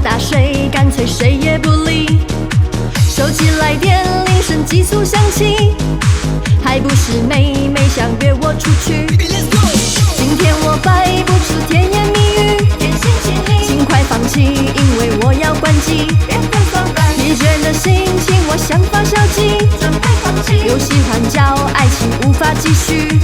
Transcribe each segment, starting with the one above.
打水，干脆谁也不理。手机来电，铃声急速响起，还不是妹妹想约我出去。今天我摆不出甜言蜜语，尽快放弃，因为我要关机。疲倦的心情，我想发消极，又喜欢叫爱情无法继续。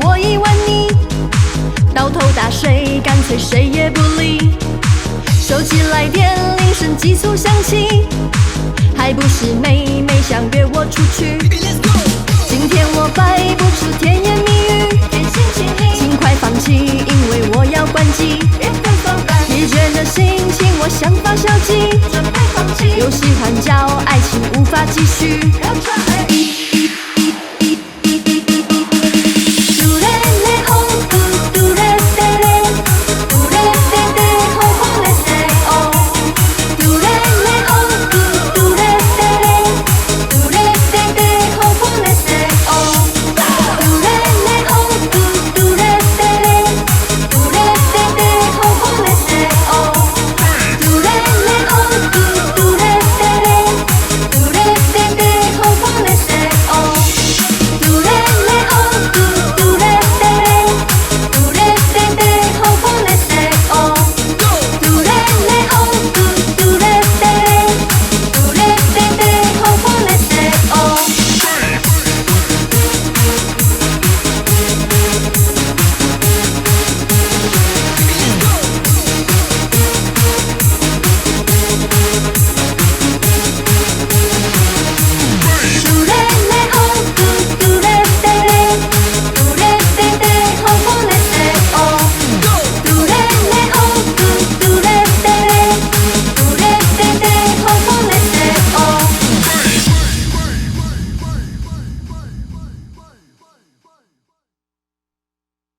我已玩腻，到头打水，干脆谁也不理。手机来电，铃声急速响起，还不是妹妹想约我出去。今天我摆不出甜言蜜语，尽快放弃，因为我要关机。疲倦的心情，我想发消极，又喜欢叫爱情无法继续。